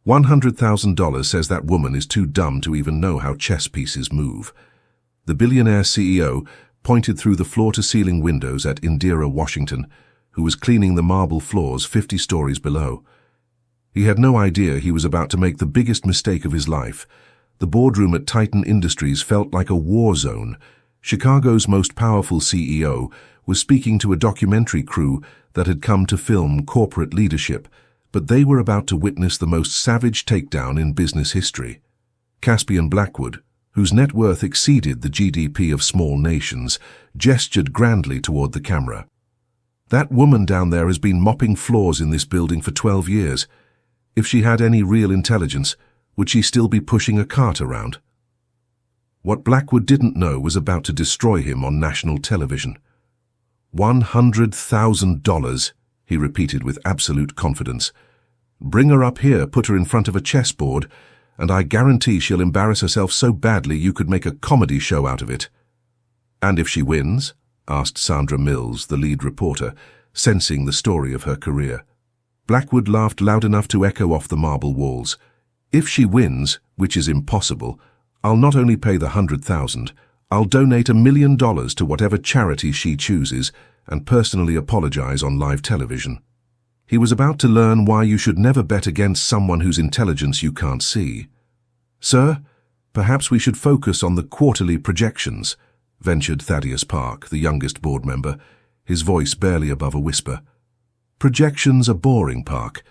$100,000 says that woman is too dumb to even know how chess pieces move. The billionaire CEO pointed through the floor-to-ceiling windows at Indira Washington, who was cleaning the marble floors 50 stories below. He had no idea he was about to make the biggest mistake of his life. The boardroom at Titan Industries felt like a war zone. Chicago's most powerful CEO was speaking to a documentary crew that had come to film corporate leadership, but they were about to witness the most savage takedown in business history. Caspian Blackwood, whose net worth exceeded the GDP of small nations, gestured grandly toward the camera. "That woman down there has been mopping floors in this building for 12 years. If she had any real intelligence, would she still be pushing a cart around?" What Blackwood didn't know was about to destroy him on national television. $100,000, he repeated with absolute confidence. "Bring her up here, put her in front of a chessboard, and I guarantee she'll embarrass herself so badly you could make a comedy show out of it." "And if she wins?" asked Sandra Mills, the lead reporter, sensing the story of her career. Blackwood laughed loud enough to echo off the marble walls. "If she wins, which is impossible, I'll not only pay the $100,000, I'll donate $1 million to whatever charity she chooses and personally apologize on live television." He was about to learn why you should never bet against someone whose intelligence you can't see. "Sir, perhaps we should focus on the quarterly projections," ventured Thaddeus Park, the youngest board member, his voice barely above a whisper. "Projections are boring, Park.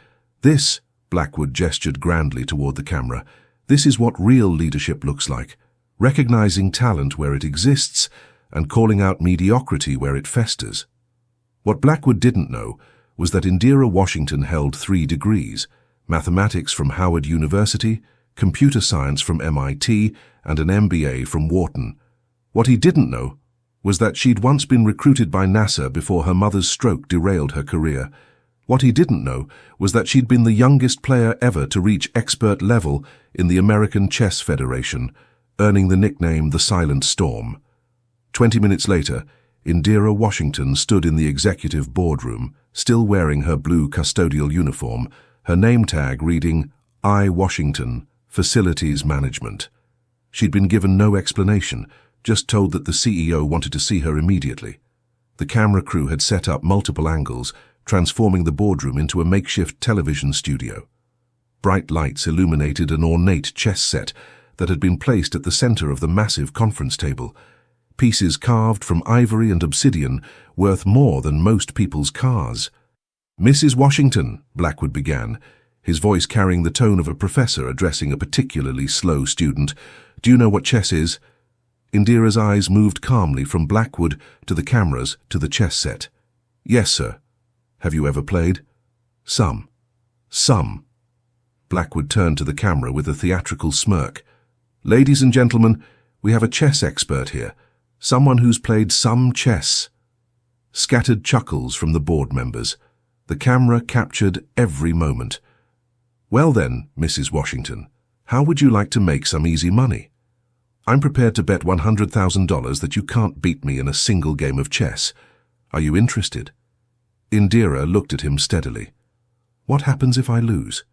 This," Blackwood gestured grandly toward the camera, "this is what real leadership looks like, recognizing talent where it exists and calling out mediocrity where it festers." What Blackwood didn't know was that Indira Washington held 3 degrees, mathematics from Howard University, computer science from MIT, and an MBA from Wharton. What he didn't know was that she'd once been recruited by NASA before her mother's stroke derailed her career. What he didn't know was that she'd been the youngest player ever to reach expert level in the American Chess Federation, earning the nickname the Silent Storm. 20 minutes later, Indira Washington stood in the executive boardroom, still wearing her blue custodial uniform, her name tag reading, "I. Washington, Facilities Management." She'd been given no explanation, just told that the CEO wanted to see her immediately. The camera crew had set up multiple angles, transforming the boardroom into a makeshift television studio. Bright lights illuminated an ornate chess set that had been placed at the center of the massive conference table. Pieces carved from ivory and obsidian, worth more than most people's cars. "Mrs. Washington," Blackwood began, his voice carrying the tone of a professor addressing a particularly slow student, "do you know what chess is?" Indira's eyes moved calmly from Blackwood to the cameras to the chess set. "Yes, sir." "Have you ever played?" Some. Blackwood turned to the camera with a theatrical smirk. "Ladies and gentlemen, we have a chess expert here. Someone who's played some chess." Scattered chuckles from the board members. The camera captured every moment. "Well then, Mrs. Washington, how would you like to make some easy money? I'm prepared to bet $100,000 that you can't beat me in a single game of chess. Are you interested?" Indira looked at him steadily. "What happens if I lose?"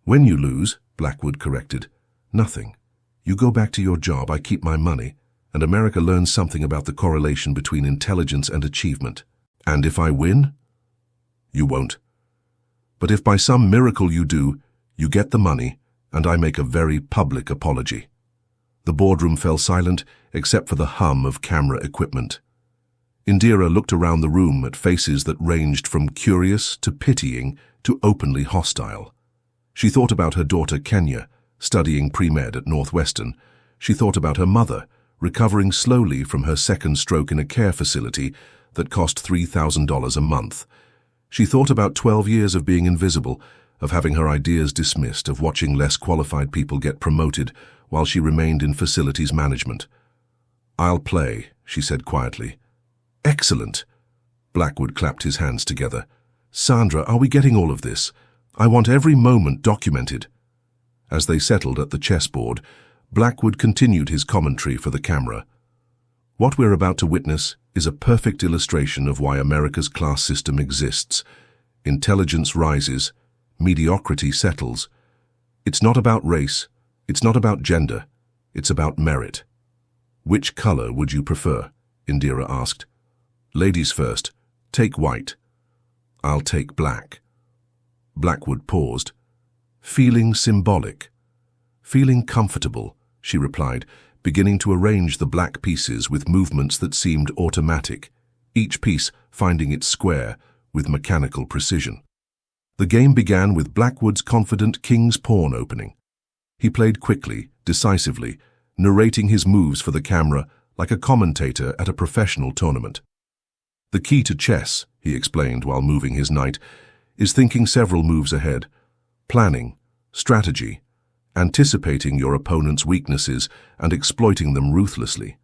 "When you lose," Blackwood corrected, "nothing. You go back to your job, I keep my money, and America learns something about the correlation between intelligence and achievement. And if I win?" "You won't. But if by some miracle you do, you get the money, and I make a very public apology." The boardroom fell silent, except for the hum of camera equipment. Indira looked around the room at faces that ranged from curious to pitying to openly hostile. She thought about her daughter Kenya, studying pre-med at Northwestern. She thought about her mother, recovering slowly from her second stroke in a care facility that cost $3,000 a month. She thought about 12 years of being invisible, of having her ideas dismissed, of watching less qualified people get promoted while she remained in facilities management. "I'll play," she said quietly. "Excellent." Blackwood clapped his hands together. "Sandra, are we getting all of this? I want every moment documented." As they settled at the chessboard, Blackwood continued his commentary for the camera. "What we're about to witness is a perfect illustration of why America's class system exists. Intelligence rises, mediocrity settles. It's not about race. It's not about gender. It's about merit. Which color would you prefer? Indira asked. Ladies first. Take white. I'll take black. Blackwood paused. Feeling symbolic. Feeling comfortable, she replied, beginning to arrange the black pieces with movements that seemed automatic, each piece finding its square with mechanical precision. The game began with Blackwood's confident king's pawn opening. He played quickly, decisively, narrating his moves for the camera like a commentator at a professional tournament. The key to chess, he explained while moving his knight, is thinking several moves ahead, planning, strategy, anticipating your opponent's weaknesses and exploiting them ruthlessly.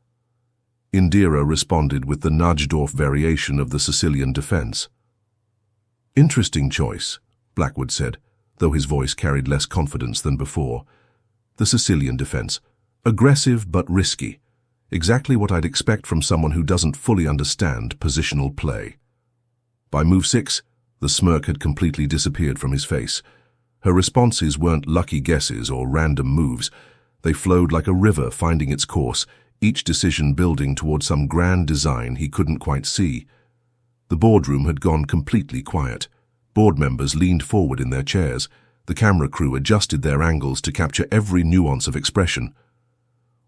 Indira responded with the Najdorf variation of the Sicilian defense. Interesting choice, Blackwood said, though his voice carried less confidence than before. The Sicilian defense. Aggressive but risky. Exactly what I'd expect from someone who doesn't fully understand positional play. By move 6, the smirk had completely disappeared from his face. Her responses weren't lucky guesses or random moves. They flowed like a river finding its course, each decision building toward some grand design he couldn't quite see. The boardroom had gone completely quiet. Board members leaned forward in their chairs. The camera crew adjusted their angles to capture every nuance of expression.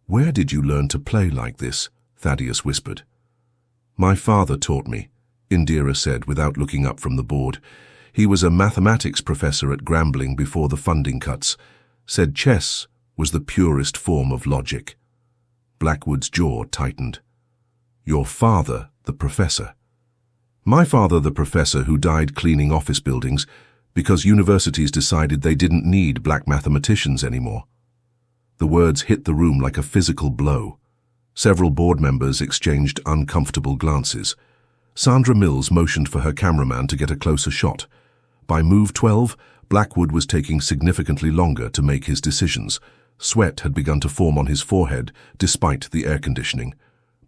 Where did you learn to play like this? Thaddeus whispered. My father taught me, Indira said without looking up from the board. He was a mathematics professor at Grambling before the funding cuts. Said chess was the purest form of logic. Blackwood's jaw tightened. Your father, the professor. My father, the professor who died cleaning office buildings because universities decided they didn't need black mathematicians anymore. The words hit the room like a physical blow. Several board members exchanged uncomfortable glances. Sandra Mills motioned for her cameraman to get a closer shot. By move 12, Blackwood was taking significantly longer to make his decisions. Sweat had begun to form on his forehead, despite the air conditioning.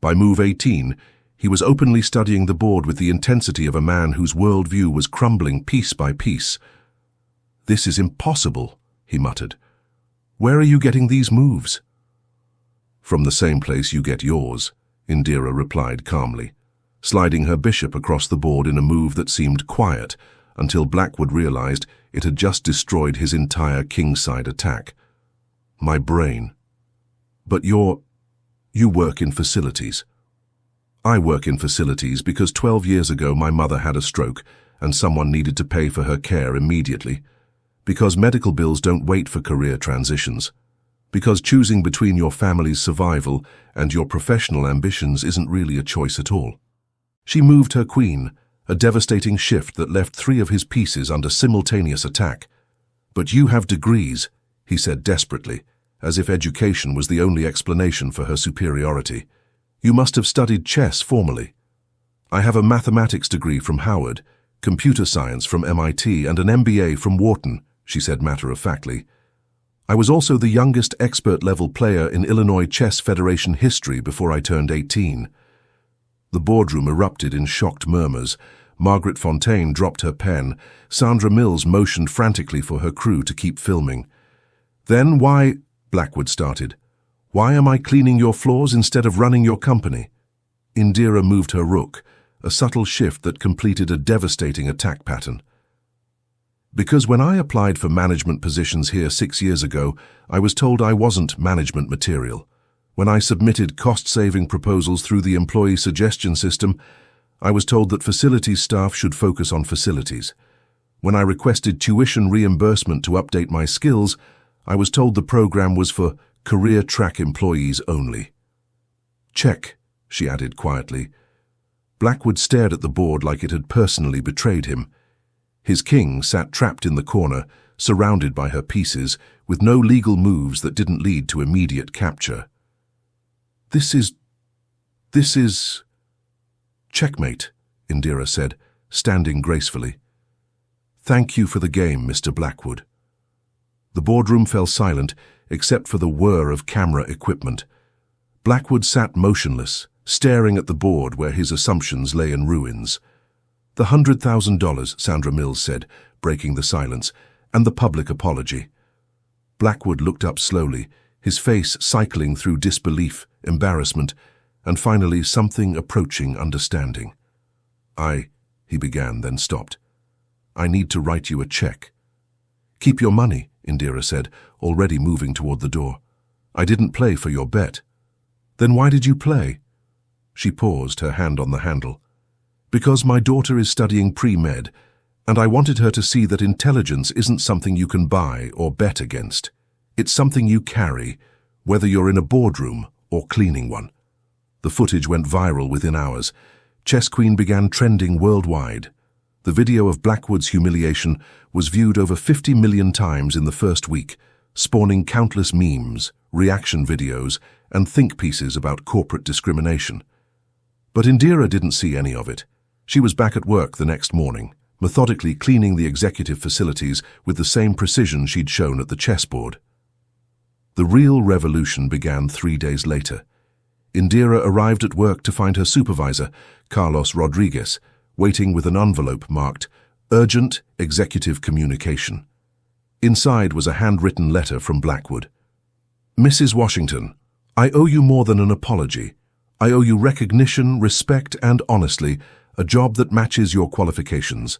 By move 18, he was openly studying the board with the intensity of a man whose worldview was crumbling piece by piece. This is impossible, he muttered. Where are you getting these moves? From the same place you get yours, Indira replied calmly, sliding her bishop across the board in a move that seemed quiet until Blackwood realized it had just destroyed his entire kingside attack. My brain. But you work in facilities. I work in facilities because 12 years ago my mother had a stroke and someone needed to pay for her care immediately. Because medical bills don't wait for career transitions. Because choosing between your family's survival and your professional ambitions isn't really a choice at all. She moved her queen, a devastating shift that left 3 of his pieces under simultaneous attack. But you have degrees, he said desperately, as if education was the only explanation for her superiority. You must have studied chess formally. I have a mathematics degree from Howard, computer science from MIT, and an MBA from Wharton, she said matter-of-factly. I was also the youngest expert-level player in Illinois Chess Federation history before I turned 18. The boardroom erupted in shocked murmurs. Margaret Fontaine dropped her pen. Sandra Mills motioned frantically for her crew to keep filming. Then why, Blackwood started, why am I cleaning your floors instead of running your company? Indira moved her rook, a subtle shift that completed a devastating attack pattern. Because when I applied for management positions here 6 years ago, I was told I wasn't management material. When I submitted cost-saving proposals through the employee suggestion system, I was told that facilities staff should focus on facilities. When I requested tuition reimbursement to update my skills, I was told the program was for career track employees only. Check, she added quietly. Blackwood stared at the board like it had personally betrayed him. His king sat trapped in the corner, surrounded by her pieces, with no legal moves that didn't lead to immediate capture. This is... Checkmate, Indira said, standing gracefully. Thank you for the game, Mr. Blackwood. The boardroom fell silent, except for the whir of camera equipment. Blackwood sat motionless, staring at the board where his assumptions lay in ruins. The $100,000, Sandra Mills said, breaking the silence, and the public apology. Blackwood looked up slowly, his face cycling through disbelief, embarrassment, and finally something approaching understanding. He began, then stopped. I need to write you a check. Keep your money, Indira said, already moving toward the door. I didn't play for your bet. Then why did you play? She paused, her hand on the handle. Because my daughter is studying pre-med, and I wanted her to see that intelligence isn't something you can buy or bet against. It's something you carry, whether you're in a boardroom or cleaning one. The footage went viral within hours. Chess Queen began trending worldwide. The video of Blackwood's humiliation was viewed over 50 million times in the first week, spawning countless memes, reaction videos, and think pieces about corporate discrimination. But Indira didn't see any of it. She was back at work the next morning, methodically cleaning the executive facilities with the same precision she'd shown at the chessboard. The real revolution began 3 days later. Indira arrived at work to find her supervisor, Carlos Rodriguez, waiting with an envelope marked Urgent Executive Communication. Inside was a handwritten letter from Blackwood. Mrs. Washington, I owe you more than an apology. I owe you recognition, respect, and honestly, a job that matches your qualifications.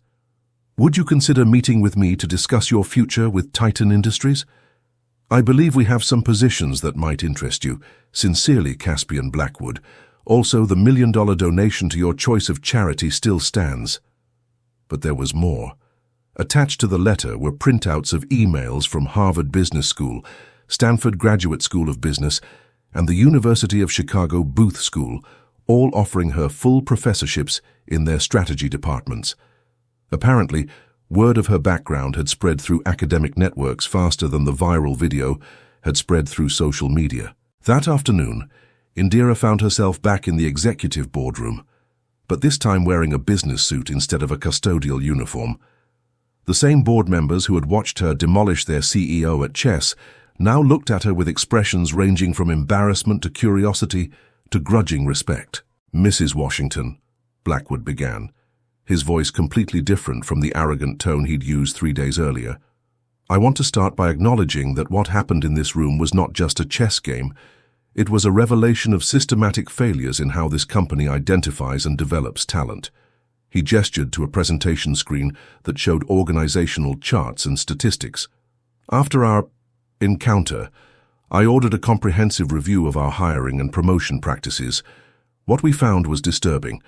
Would you consider meeting with me to discuss your future with Titan Industries? I believe we have some positions that might interest you. Sincerely, Caspian Blackwood. Also, the $1 million donation to your choice of charity still stands. But there was more. Attached to the letter were printouts of emails from Harvard Business School, Stanford Graduate School of Business, and the University of Chicago Booth School, all offering her full professorships in their strategy departments. Apparently, word of her background had spread through academic networks faster than the viral video had spread through social media. That afternoon, Indira found herself back in the executive boardroom, but this time wearing a business suit instead of a custodial uniform. The same board members who had watched her demolish their CEO at chess now looked at her with expressions ranging from embarrassment to curiosity to grudging respect. Mrs. Washington, Blackwood began, his voice completely different from the arrogant tone he'd used 3 days earlier. I want to start by acknowledging that what happened in this room was not just a chess game. It was a revelation of systematic failures in how this company identifies and develops talent. He gestured to a presentation screen that showed organizational charts and statistics. After our encounter, I ordered a comprehensive review of our hiring and promotion practices. What we found was disturbing.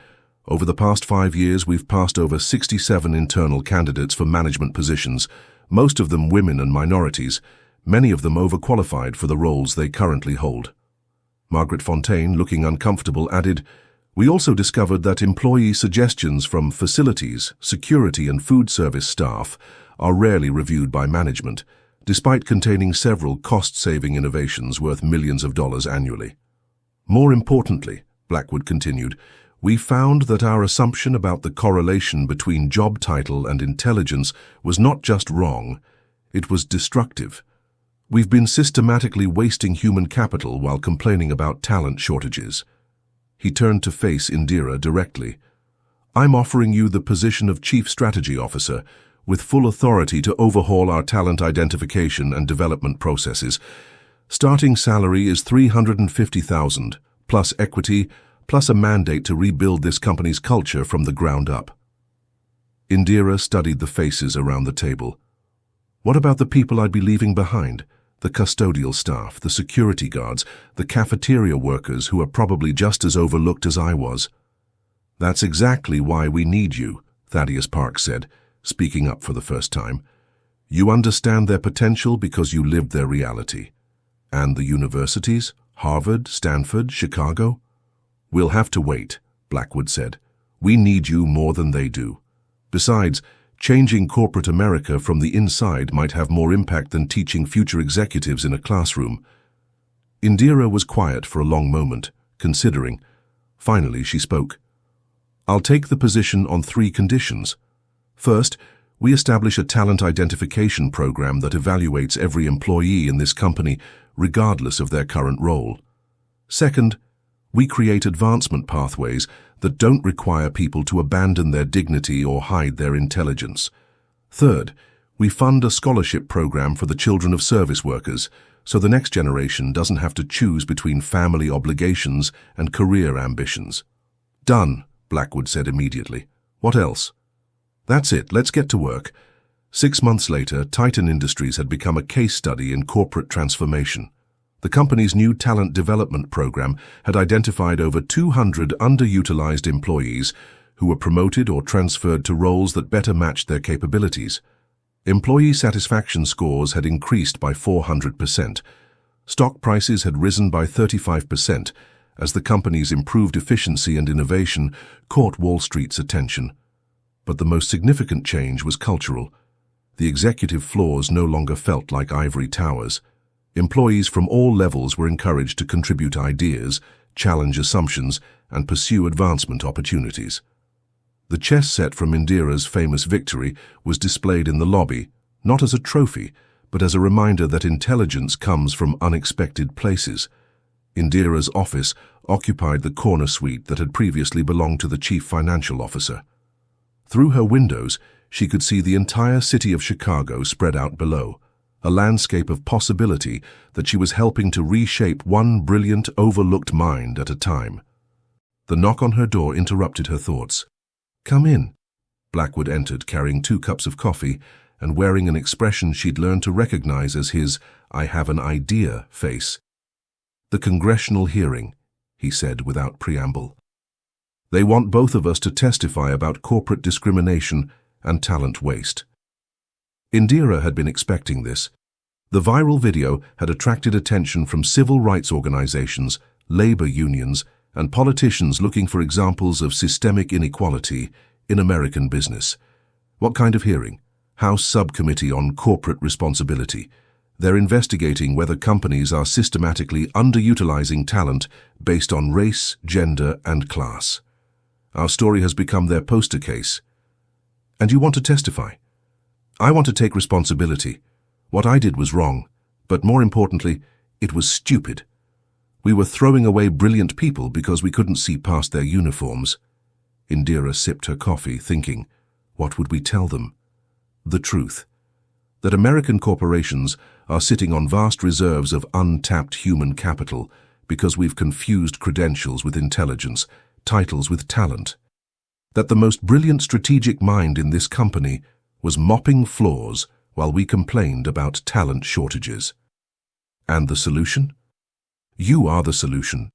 Over the past 5 years, we've passed over 67 internal candidates for management positions, most of them women and minorities, many of them overqualified for the roles they currently hold. Margaret Fontaine, looking uncomfortable, added, We also discovered that employee suggestions from facilities, security and food service staff are rarely reviewed by management, despite containing several cost-saving innovations worth millions of dollars annually. More importantly, Blackwood continued, we found that our assumption about the correlation between job title and intelligence was not just wrong, it was destructive. We've been systematically wasting human capital while complaining about talent shortages. He turned to face Indira directly. I'm offering you the position of Chief Strategy Officer, with full authority to overhaul our talent identification and development processes. Starting salary is $350,000, plus equity, plus a mandate to rebuild this company's culture from the ground up. Indira studied the faces around the table. What about the people I'd be leaving behind? The custodial staff, the security guards, the cafeteria workers who are probably just as overlooked as I was. That's exactly why we need you, Thaddeus Park said, speaking up for the first time. You understand their potential because you lived their reality. And the universities? Harvard, Stanford, Chicago? We'll have to wait, Blackwood said. We need you more than they do. Besides, changing corporate America from the inside might have more impact than teaching future executives in a classroom. Indira was quiet for a long moment, considering. Finally, she spoke. I'll take the position on 3 conditions. First, we establish a talent identification program that evaluates every employee in this company, regardless of their current role. Second, we create advancement pathways that don't require people to abandon their dignity or hide their intelligence. Third, We fund a scholarship program for the children of service workers, so the next generation doesn't have to choose between family obligations and career ambitions. Done, Blackwood said immediately. What else? That's it, let's get to work. 6 months later, Titan Industries had become a case study in corporate transformation. The company's new talent development program had identified over 200 underutilized employees who were promoted or transferred to roles that better matched their capabilities. Employee satisfaction scores had increased by 400%. Stock prices had risen by 35% as the company's improved efficiency and innovation caught Wall Street's attention. But the most significant change was cultural. The executive floors no longer felt like ivory towers. Employees from all levels were encouraged to contribute ideas, challenge assumptions, and pursue advancement opportunities. The chess set from Indira's famous victory was displayed in the lobby, not as a trophy, but as a reminder that intelligence comes from unexpected places. Indira's office occupied the corner suite that had previously belonged to the chief financial officer. Through her windows, she could see the entire city of Chicago spread out below, a landscape of possibility that she was helping to reshape one brilliant, overlooked mind at a time. The knock on her door interrupted her thoughts. "Come in." Blackwood entered, carrying 2 cups of coffee and wearing an expression she'd learned to recognize as his "I have an idea" face. "The congressional hearing," he said without preamble. "They want both of us to testify about corporate discrimination and talent waste." Indira had been expecting this. The viral video had attracted attention from civil rights organizations, labor unions, and politicians looking for examples of systemic inequality in American business. What kind of hearing? House Subcommittee on Corporate Responsibility. They're investigating whether companies are systematically underutilizing talent based on race, gender, and class. Our story has become their poster case. And you want to testify? I want to take responsibility. What I did was wrong, but more importantly, it was stupid. We were throwing away brilliant people because we couldn't see past their uniforms. Indira sipped her coffee, thinking, what would we tell them? The truth. That American corporations are sitting on vast reserves of untapped human capital because we've confused credentials with intelligence, titles with talent. That the most brilliant strategic mind in this company was mopping floors while we complained about talent shortages. And the solution? You are the solution.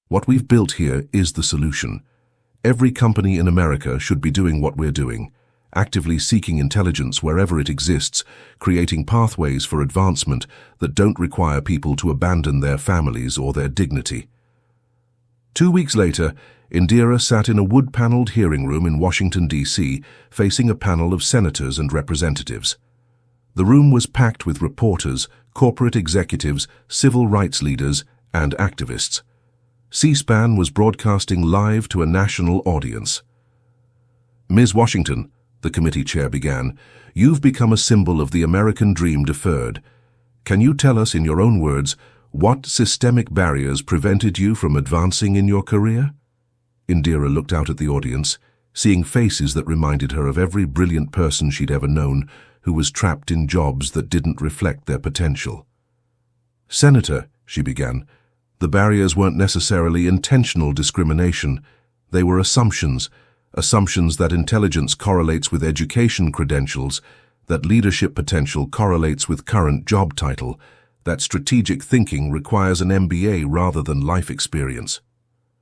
What we've built here is the solution. Every company in America should be doing what we're doing, actively seeking intelligence wherever it exists, creating pathways for advancement that don't require people to abandon their families or their dignity. 2 weeks later, Indira sat in a wood-paneled hearing room in Washington, D.C., facing a panel of senators and representatives. The room was packed with reporters, corporate executives, civil rights leaders, and activists. C-SPAN was broadcasting live to a national audience. Ms. Washington, the committee chair began, you've become a symbol of the American dream deferred. Can you tell us in your own words what systemic barriers prevented you from advancing in your career? Indira looked out at the audience, seeing faces that reminded her of every brilliant person she'd ever known who was trapped in jobs that didn't reflect their potential. Senator, she began, the barriers weren't necessarily intentional discrimination. They were assumptions that intelligence correlates with education credentials, that leadership potential correlates with current job title, that strategic thinking requires an MBA rather than life experience.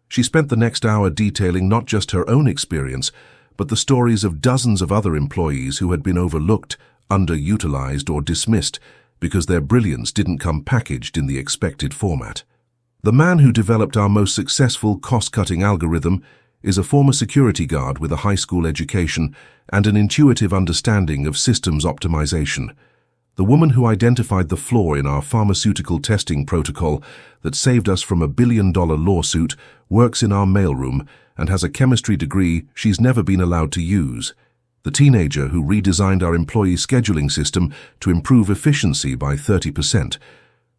She spent the next hour detailing not just her own experience, but the stories of dozens of other employees who had been overlooked, underutilized, or dismissed because their brilliance didn't come packaged in the expected format. The man who developed our most successful cost-cutting algorithm is a former security guard with a high school education and an intuitive understanding of systems optimization. The woman who identified the flaw in our pharmaceutical testing protocol that saved us from $1 billion lawsuit works in our mailroom and has a chemistry degree she's never been allowed to use. The teenager who redesigned our employee scheduling system to improve efficiency by 30%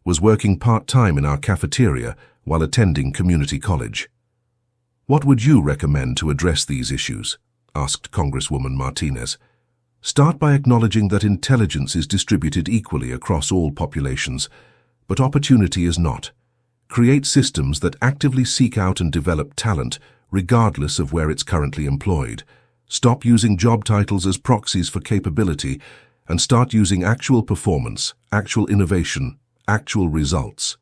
was working part-time in our cafeteria while attending community college. What would you recommend to address these issues? Asked Congresswoman Martinez. Start by acknowledging that intelligence is distributed equally across all populations, but opportunity is not. Create systems that actively seek out and develop talent, regardless of where it's currently employed. Stop using job titles as proxies for capability and start using actual performance, actual innovation, actual results.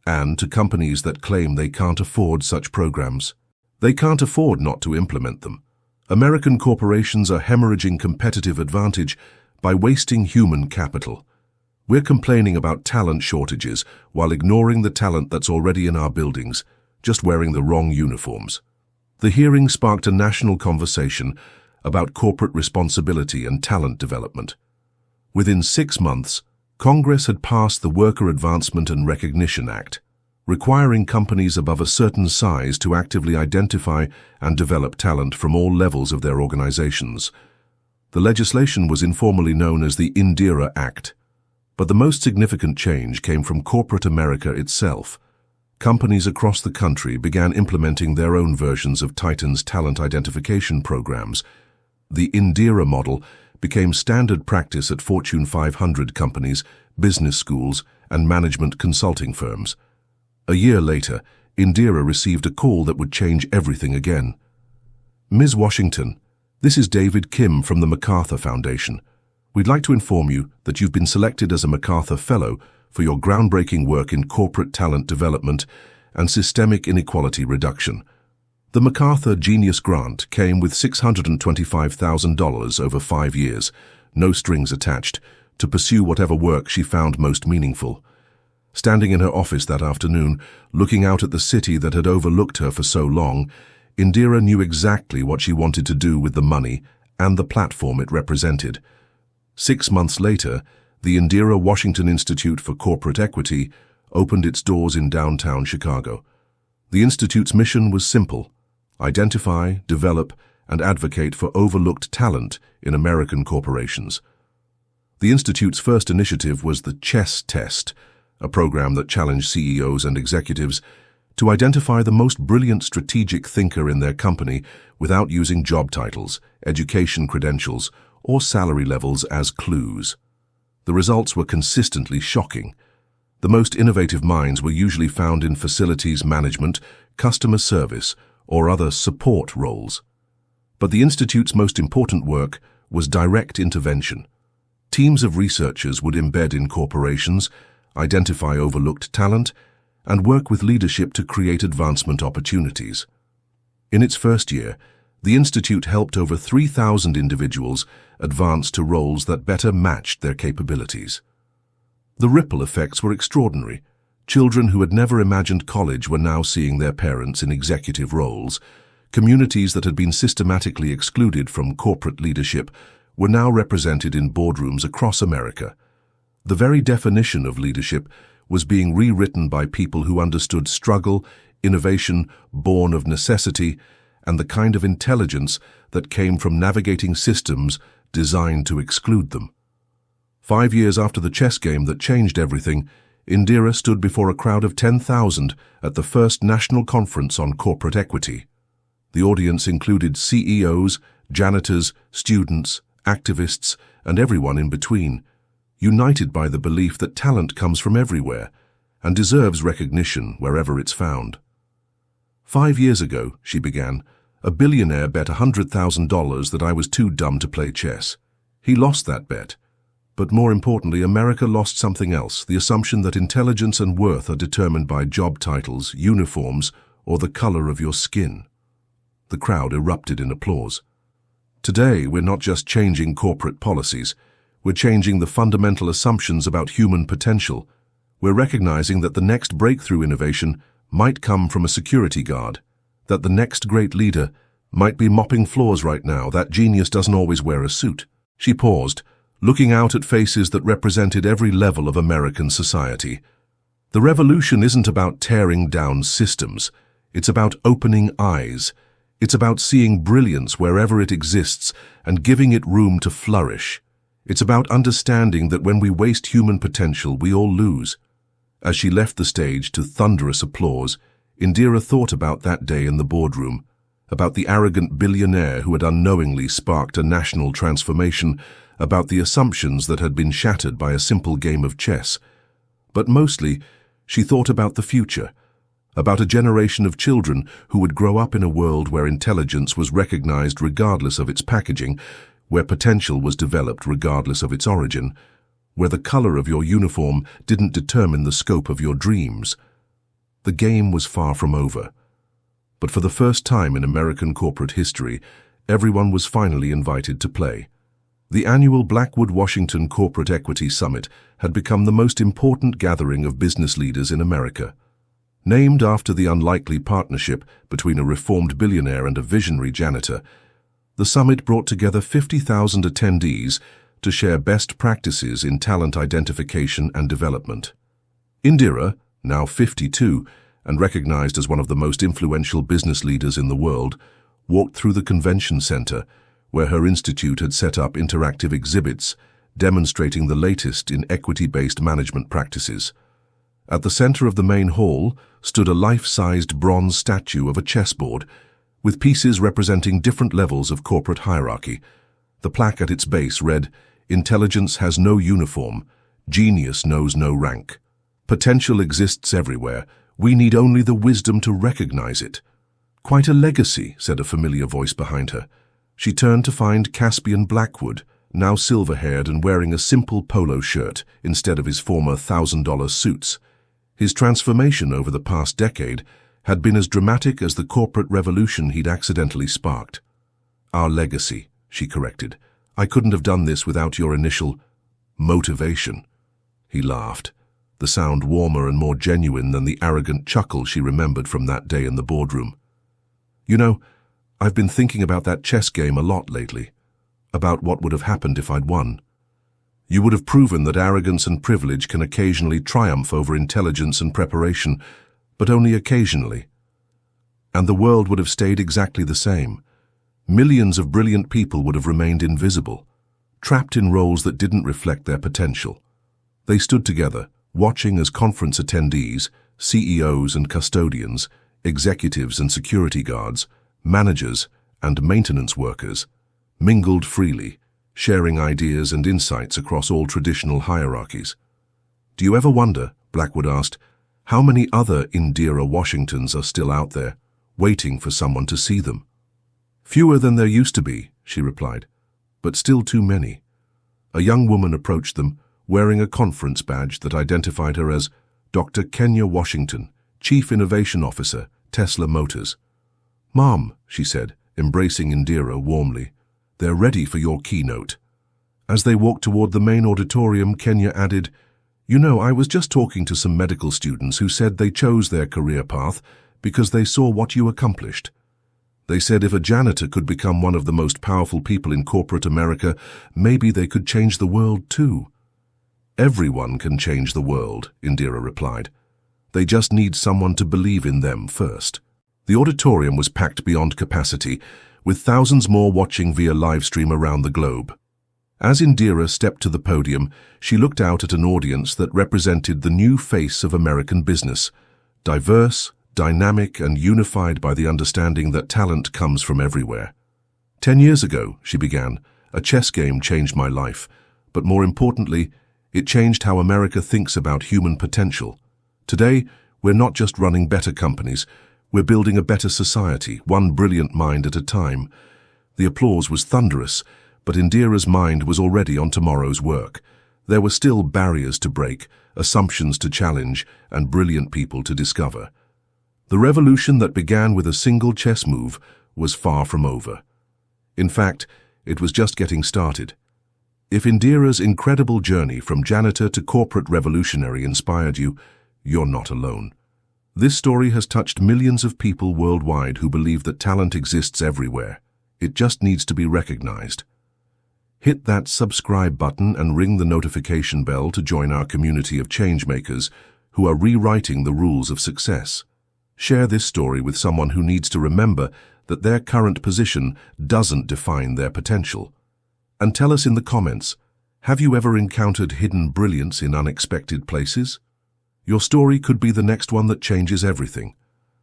And to companies that claim they can't afford such programs, they can't afford not to implement them. American corporations are hemorrhaging competitive advantage by wasting human capital. We're complaining about talent shortages while ignoring the talent that's already in our buildings, just wearing the wrong uniforms. The hearing sparked a national conversation about corporate responsibility and talent development. Within 6 months, Congress had passed the Worker Advancement and Recognition Act, requiring companies above a certain size to actively identify and develop talent from all levels of their organizations. The legislation was informally known as the Indira Act, but the most significant change came from corporate America itself. Companies across the country began implementing their own versions of Titan's talent identification programs. The Indira model became standard practice at Fortune 500 companies, business schools, and management consulting firms. A year later, Indira received a call that would change everything again. Ms. Washington, this is David Kim from the MacArthur Foundation. We'd like to inform you that you've been selected as a MacArthur Fellow for your groundbreaking work in corporate talent development and systemic inequality reduction. The MacArthur Genius Grant came with $625,000 over 5 years, no strings attached, to pursue whatever work she found most meaningful. Standing in her office that afternoon, looking out at the city that had overlooked her for so long, Indira knew exactly what she wanted to do with the money and the platform it represented. 6 months later, the Indira Washington Institute for Corporate Equity opened its doors in downtown Chicago. The Institute's mission was simple: identify, develop, and advocate for overlooked talent in American corporations. The Institute's first initiative was the Chess Test, a program that challenged CEOs and executives to identify the most brilliant strategic thinker in their company without using job titles, education credentials, or salary levels as clues. The results were consistently shocking. The most innovative minds were usually found in facilities management, customer service, or other support roles. But the Institute's most important work was direct intervention. Teams of researchers would embed in corporations, identify overlooked talent, and work with leadership to create advancement opportunities. In its first year, the Institute helped over 3,000 individuals advance to roles that better matched their capabilities. The ripple effects were extraordinary. Children who had never imagined college were now seeing their parents in executive roles. Communities that had been systematically excluded from corporate leadership were now represented in boardrooms across America. The very definition of leadership was being rewritten by people who understood struggle, innovation born of necessity, and the kind of intelligence that came from navigating systems designed to exclude them. 5 years after the chess game that changed everything, Indira stood before a crowd of 10,000 at the first National Conference on Corporate Equity. The audience included CEOs, janitors, students, activists, and everyone in between, united by the belief that talent comes from everywhere and deserves recognition wherever it's found. 5 years ago, she began, a billionaire bet $100,000 that I was too dumb to play chess. He lost that bet. But more importantly, America lost something else, the assumption that intelligence and worth are determined by job titles, uniforms, or the color of your skin. The crowd erupted in applause. Today, we're not just changing corporate policies. We're changing the fundamental assumptions about human potential. We're recognizing that the next breakthrough innovation might come from a security guard, that the next great leader might be mopping floors right now. That genius doesn't always wear a suit. She paused, looking out at faces that represented every level of American society. The revolution isn't about tearing down systems. It's about opening eyes. It's about seeing brilliance wherever it exists and giving it room to flourish. It's about understanding that when we waste human potential, we all lose. As she left the stage to thunderous applause, Indira thought about that day in the boardroom. about the arrogant billionaire who had unknowingly sparked a national transformation, about the assumptions that had been shattered by a simple game of chess. But mostly, she thought about the future, about a generation of children who would grow up in a world where intelligence was recognized regardless of its packaging, where potential was developed regardless of its origin, where the color of your uniform didn't determine the scope of your dreams. The game was far from over. But for the first time in American corporate history, everyone was finally invited to play. The annual Blackwood Washington Corporate Equity Summit had become the most important gathering of business leaders in America. Named after the unlikely partnership between a reformed billionaire and a visionary janitor, the summit brought together 50,000 attendees to share best practices in talent identification and development. Indira, now 52, and recognized as one of the most influential business leaders in the world, walked through the convention center, where her institute had set up interactive exhibits demonstrating the latest in equity-based management practices. At the center of the main hall stood a life-sized bronze statue of a chessboard, with pieces representing different levels of corporate hierarchy. The plaque at its base read, "Intelligence has no uniform, genius knows no rank. Potential exists everywhere, we need only the wisdom to recognize it." "Quite a legacy," said a familiar voice behind her. She turned to find Caspian Blackwood, now silver-haired and wearing a simple polo shirt instead of his former $1,000 suits. His transformation over the past decade had been as dramatic as the corporate revolution he'd accidentally sparked. "Our legacy," she corrected. "I couldn't have done this without your initial motivation." He laughed, the sound warmer and more genuine than the arrogant chuckle she remembered from that day in the boardroom. "You know, I've been thinking about that chess game a lot lately, about what would have happened if I'd won. You would have proven that arrogance and privilege can occasionally triumph over intelligence and preparation, but only occasionally. And the world would have stayed exactly the same. Millions of brilliant people would have remained invisible, trapped in roles that didn't reflect their potential." They stood together, watching as conference attendees, CEOs and custodians, executives and security guards, managers and maintenance workers, mingled freely, sharing ideas and insights across all traditional hierarchies. "Do you ever wonder," Blackwood asked, "how many other Indira Washingtons are still out there, waiting for someone to see them?" "Fewer than there used to be," she replied, "but still too many." A young woman approached them, wearing a conference badge that identified her as Dr. Kenya Washington, Chief Innovation Officer, Tesla Motors. "Mom," she said, embracing Indira warmly, "they're ready for your keynote." As they walked toward the main auditorium, Kenya added, "You know, I was just talking to some medical students who said they chose their career path because they saw what you accomplished. They said if a janitor could become one of the most powerful people in corporate America, maybe they could change the world too." "Everyone can change the world," Indira replied. "They just need someone to believe in them first." The auditorium was packed beyond capacity, with thousands more watching via livestream around the globe. As Indira stepped to the podium, she looked out at an audience that represented the new face of American business, diverse, dynamic, and unified by the understanding that talent comes from everywhere. "10 years ago," she began, "a chess game changed my life, but more importantly, it changed how America thinks about human potential. Today, we're not just running better companies, we're building a better society, one brilliant mind at a time." The applause was thunderous, but Indira's mind was already on tomorrow's work. There were still barriers to break, assumptions to challenge, and brilliant people to discover. The revolution that began with a single chess move was far from over. In fact, it was just getting started. If Indira's incredible journey from janitor to corporate revolutionary inspired you, you're not alone. This story has touched millions of people worldwide who believe that talent exists everywhere. It just needs to be recognized. Hit that subscribe button and ring the notification bell to join our community of changemakers who are rewriting the rules of success. Share this story with someone who needs to remember that their current position doesn't define their potential. And tell us in the comments, have you ever encountered hidden brilliance in unexpected places? Your story could be the next one that changes everything.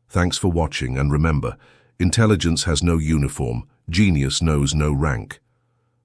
Thanks for watching, and remember, Intelligence has no uniform, genius knows no rank.